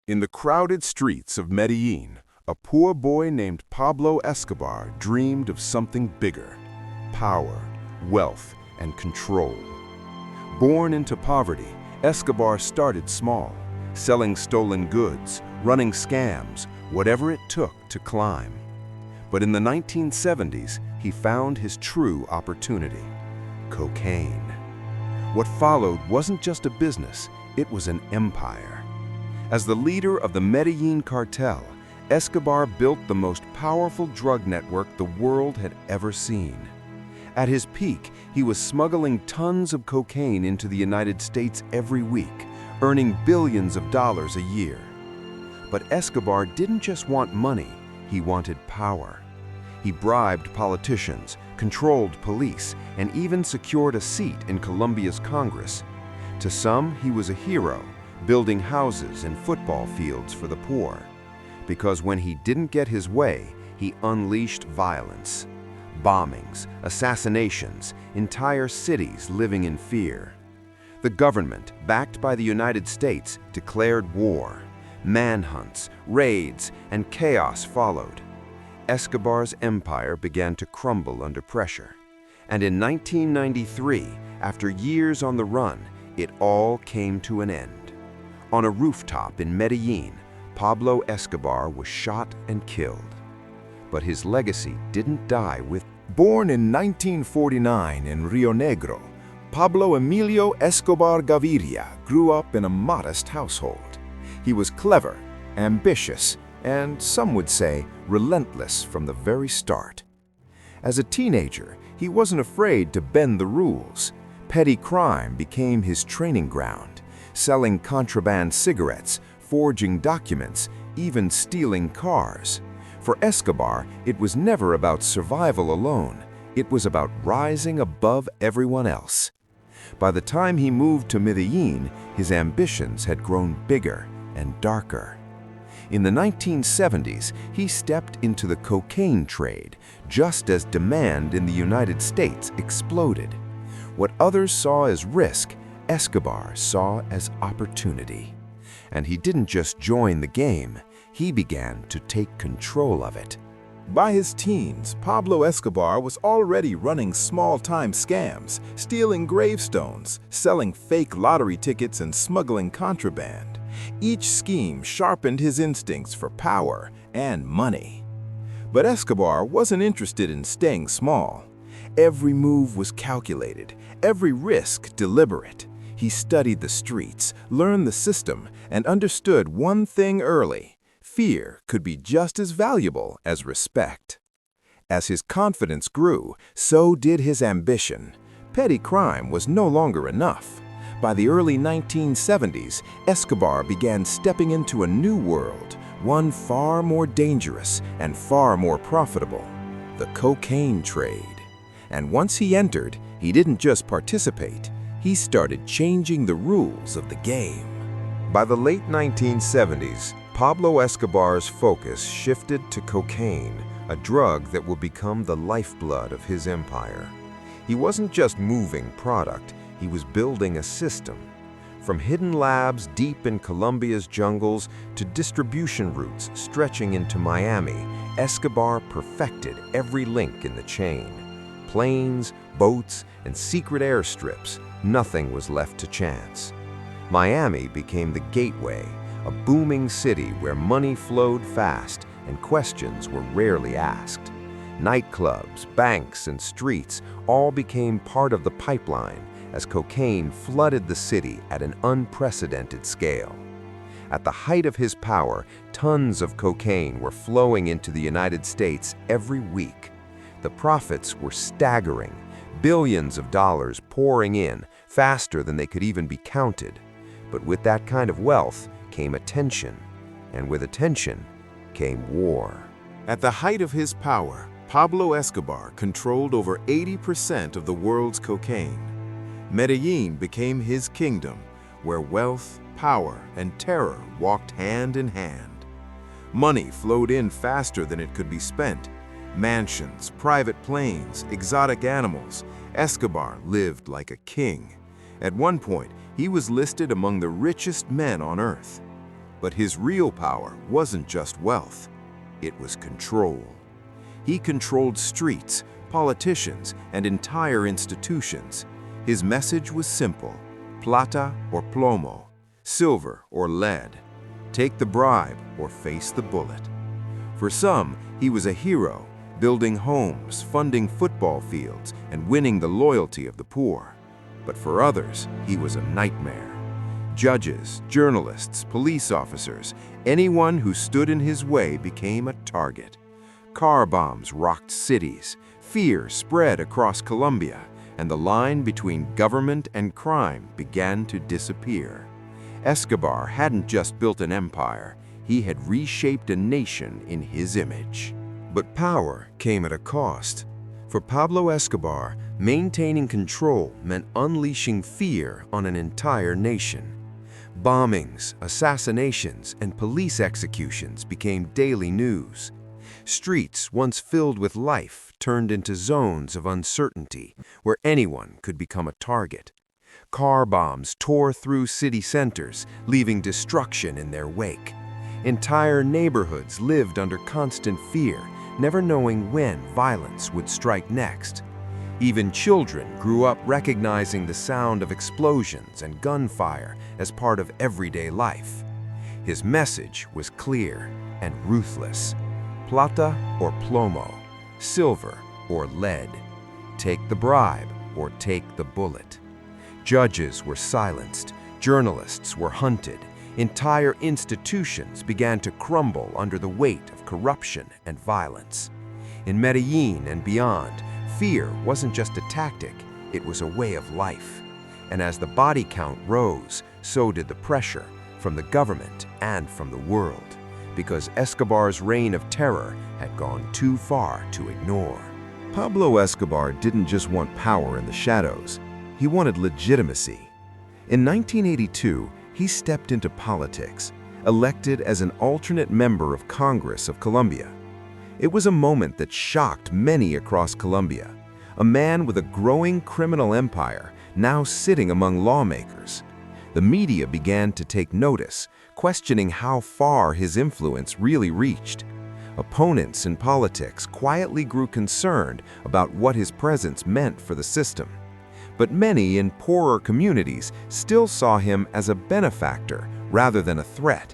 In the crowded streets of Medellín, a poor boy named Pablo Escobar dreamed of something bigger: power, wealth, and control. Born into poverty, Escobar started small, selling stolen goods, running scams, whatever it took to climb. But in the 1970s, he found his true opportunity: cocaine. What followed wasn't just a business, it was an empire. As the leader of the Medellín Cartel, Escobar built the most powerful drug network the world had ever seen. At his peak, he was smuggling tons of cocaine into the United States every week, earning billions of dollars a year. But Escobar didn't just want money, he wanted power. He bribed politicians, controlled police, and even secured a seat in Colombia's Congress. To some, he was a hero, building houses and football fields for the poor. Because when he didn't get his way, he unleashed violence. Bombings, assassinations, entire cities living in fear. The government, backed by the United States, declared war. Manhunts, raids, and chaos followed. Escobar's empire began to crumble under pressure. And in 1993, after years on the run, it all came to an end. On a rooftop in Medellín, Pablo Escobar was shot and killed. But his legacy didn't die with... Born in 1949 in Rio Negro, Pablo Emilio Escobar Gaviria grew up in a modest household. He was clever, ambitious, and some would say relentless from the very start. As a teenager, he wasn't afraid to bend the rules. Petty crime became his training ground, selling contraband cigarettes, forging documents, even stealing cars. For Escobar, it was never about survival alone. It was about rising above everyone else. By the time he moved to Medellín, his ambitions had grown bigger and darker. In the 1970s, he stepped into the cocaine trade, just as demand in the United States exploded. What others saw as risk, Escobar saw as opportunity. And he didn't just join the game, he began to take control of it. By his teens, Pablo Escobar was already running small-time scams, stealing gravestones, selling fake lottery tickets, and smuggling contraband. Each scheme sharpened his instincts for power and money. But Escobar wasn't interested in staying small. Every move was calculated, every risk deliberate. He studied the streets, learned the system, and understood one thing early: fear could be just as valuable as respect. As his confidence grew, so did his ambition. Petty crime was no longer enough. By the early 1970s, Escobar began stepping into a new world, one far more dangerous and far more profitable: the cocaine trade. And once he entered, he didn't just participate, he started changing the rules of the game. By the late 1970s, Pablo Escobar's focus shifted to cocaine, a drug that would become the lifeblood of his empire. He wasn't just moving product, he was building a system. From hidden labs deep in Colombia's jungles to distribution routes stretching into Miami, Escobar perfected every link in the chain. Planes, boats, and secret airstrips, nothing was left to chance. Miami became the gateway, a booming city where money flowed fast and questions were rarely asked. Nightclubs, banks, and streets all became part of the pipeline as cocaine flooded the city at an unprecedented scale. At the height of his power, tons of cocaine were flowing into the United States every week. The profits were staggering, billions of dollars pouring in faster than they could even be counted. But with that kind of wealth came attention, and with attention came war. At the height of his power, Pablo Escobar controlled over 80% of the world's cocaine. Medellín became his kingdom, where wealth, power, and terror walked hand in hand. Money flowed in faster than it could be spent. Mansions, private planes, exotic animals. Escobar lived like a king. At one point, he was listed among the richest men on earth. But his real power wasn't just wealth. It was control. He controlled streets, politicians, and entire institutions. His message was simple: plata or plomo, silver or lead. Take the bribe or face the bullet. For some, he was a hero, building homes, funding football fields, and winning the loyalty of the poor. But for others, he was a nightmare. Judges, journalists, police officers, anyone who stood in his way became a target. Car bombs rocked cities, fear spread across Colombia, and the line between government and crime began to disappear. Escobar hadn't just built an empire, he had reshaped a nation in his image. But power came at a cost. For Pablo Escobar, maintaining control meant unleashing fear on an entire nation. Bombings, assassinations, and police executions became daily news. Streets once filled with life turned into zones of uncertainty where anyone could become a target. Car bombs tore through city centers, leaving destruction in their wake. Entire neighborhoods lived under constant fear, never knowing when violence would strike next. Even children grew up recognizing the sound of explosions and gunfire as part of everyday life. His message was clear and ruthless: plata or plomo, silver or lead. Take the bribe or take the bullet. Judges were silenced, journalists were hunted, entire institutions began to crumble under the weight of corruption and violence. In Medellín and beyond, fear wasn't just a tactic, it was a way of life. And as the body count rose, so did the pressure from the government and from the world, because Escobar's reign of terror had gone too far to ignore. Pablo Escobar didn't just want power in the shadows, he wanted legitimacy. In 1982, he stepped into politics, elected as an alternate member of Congress of Colombia. It was a moment that shocked many across Colombia. A man with a growing criminal empire now sitting among lawmakers. The media began to take notice, questioning how far his influence really reached. Opponents in politics quietly grew concerned about what his presence meant for the system. But many in poorer communities still saw him as a benefactor rather than a threat.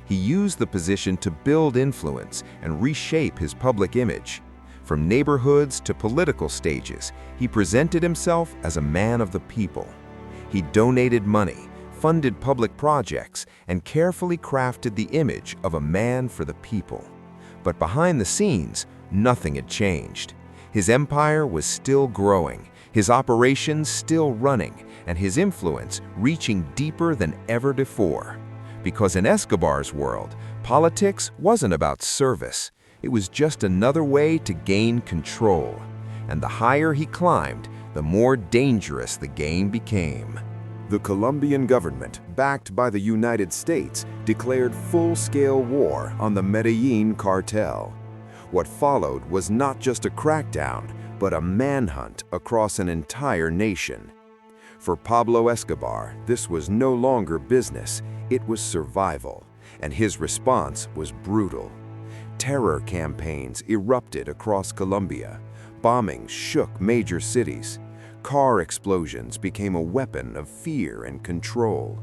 He used the position to build influence and reshape his public image. From neighborhoods to political stages, he presented himself as a man of the people. He donated money, funded public projects, and carefully crafted the image of a man for the people. But behind the scenes, nothing had changed. His empire was still growing, his operations still running, and his influence reaching deeper than ever before. Because in Escobar's world, politics wasn't about service. It was just another way to gain control. And the higher he climbed, the more dangerous the game became. The Colombian government, backed by the United States, declared full-scale war on the Medellín Cartel. What followed was not just a crackdown, but a manhunt across an entire nation. For Pablo Escobar, this was no longer business, it was survival, and his response was brutal. Terror campaigns erupted across Colombia. Bombings shook major cities. Car explosions became a weapon of fear and control.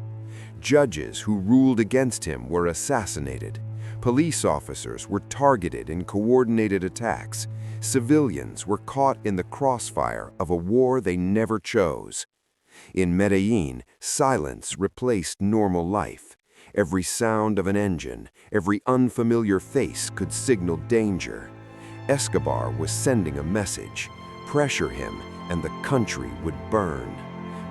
Judges who ruled against him were assassinated. Police officers were targeted in coordinated attacks. Civilians were caught in the crossfire of a war they never chose. In Medellín, silence replaced normal life. Every sound of an engine, every unfamiliar face could signal danger. Escobar was sending a message: pressure him and the country would burn.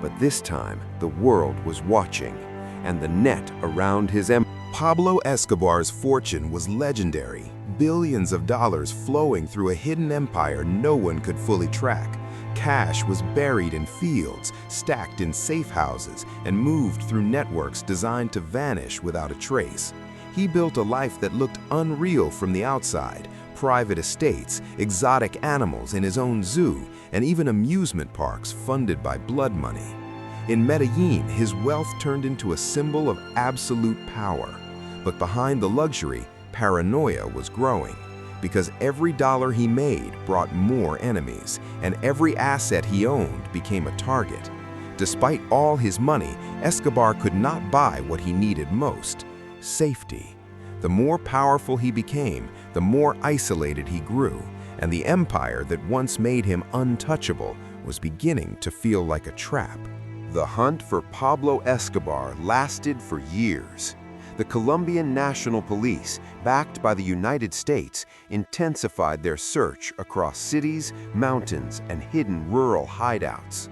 But this time, the world was watching, and the net around his empire. Pablo Escobar's fortune was legendary, billions of dollars flowing through a hidden empire no one could fully track. Cash was buried in fields, stacked in safe houses, and moved through networks designed to vanish without a trace. He built a life that looked unreal from the outside: private estates, exotic animals in his own zoo, and even amusement parks funded by blood money. In Medellín, his wealth turned into a symbol of absolute power. But behind the luxury, paranoia was growing, because every dollar he made brought more enemies, and every asset he owned became a target. Despite all his money, Escobar could not buy what he needed most: safety. The more powerful he became, the more isolated he grew, and the empire that once made him untouchable was beginning to feel like a trap. The hunt for Pablo Escobar lasted for years. The Colombian National Police, backed by the United States, intensified their search across cities, mountains, and hidden rural hideouts.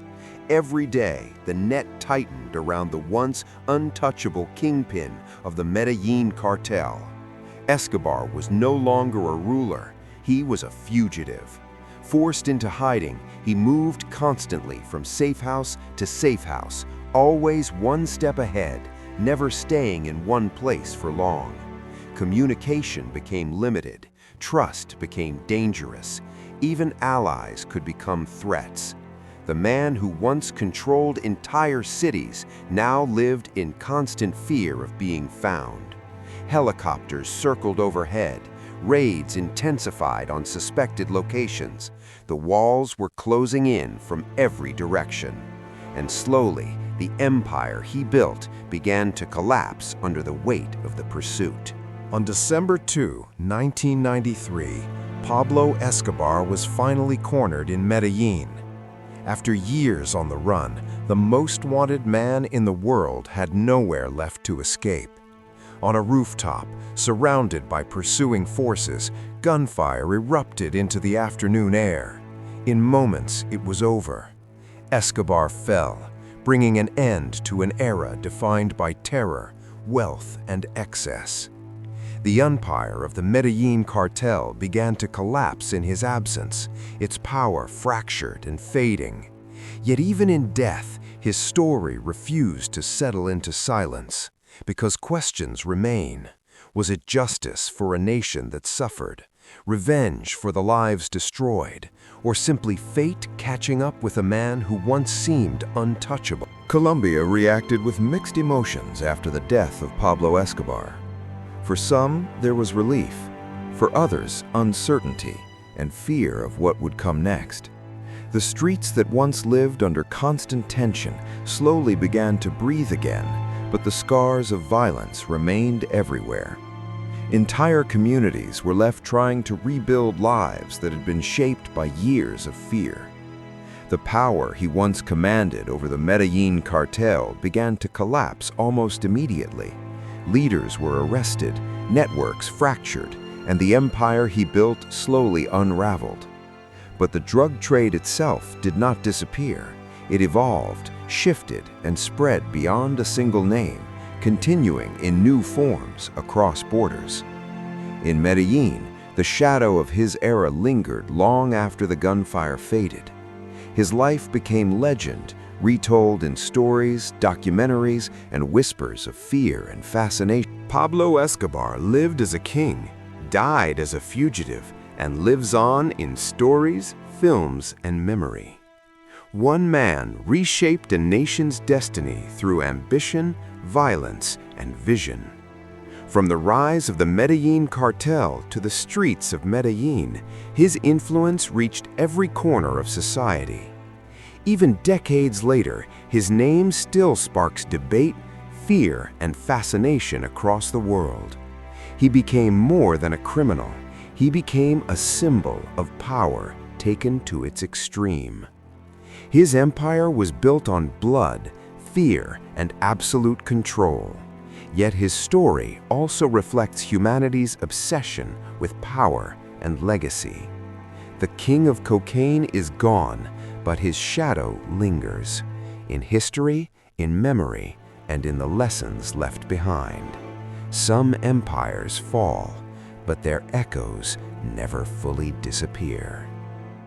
Every day, the net tightened around the once untouchable kingpin of the Medellín Cartel. Escobar was no longer a ruler, he was a fugitive. Forced into hiding, he moved constantly from safe house to safe house, always one step ahead, never staying in one place for long. Communication became limited, trust became dangerous, even allies could become threats. The man who once controlled entire cities now lived in constant fear of being found. Helicopters circled overhead, raids intensified on suspected locations. The walls were closing in from every direction. And slowly, the empire he built began to collapse under the weight of the pursuit. On December 2, 1993, Pablo Escobar was finally cornered in Medellín. After years on the run, the most wanted man in the world had nowhere left to escape. On a rooftop, surrounded by pursuing forces, gunfire erupted into the afternoon air. In moments, it was over. Escobar fell, bringing an end to an era defined by terror, wealth, and excess. The empire of the Medellín Cartel began to collapse in his absence, its power fractured and fading. Yet even in death, his story refused to settle into silence, because questions remain. Was it justice for a nation that suffered, revenge for the lives destroyed, or simply fate catching up with a man who once seemed untouchable? Colombia reacted with mixed emotions after the death of Pablo Escobar. For some, there was relief. For others, uncertainty and fear of what would come next. The streets that once lived under constant tension slowly began to breathe again, but the scars of violence remained everywhere. Entire communities were left trying to rebuild lives that had been shaped by years of fear. The power he once commanded over the Medellín Cartel began to collapse almost immediately. Leaders were arrested, networks fractured, and the empire he built slowly unraveled. But the drug trade itself did not disappear. It evolved, shifted, and spread beyond a single name, continuing in new forms across borders. In Medellín, the shadow of his era lingered long after the gunfire faded. His life became legend, retold in stories, documentaries, and whispers of fear and fascination. Pablo Escobar lived as a king, died as a fugitive, and lives on in stories, films, and memory. One man reshaped a nation's destiny through ambition, violence, and vision. From the rise of the Medellín Cartel to the streets of Medellín, his influence reached every corner of society. Even decades later, his name still sparks debate, fear, and fascination across the world. He became more than a criminal. He became a symbol of power taken to its extreme. His empire was built on blood, fear, and absolute control. Yet his story also reflects humanity's obsession with power and legacy. The king of cocaine is gone, but his shadow lingers, in history, in memory, and in the lessons left behind. Some empires fall, but their echoes never fully disappear.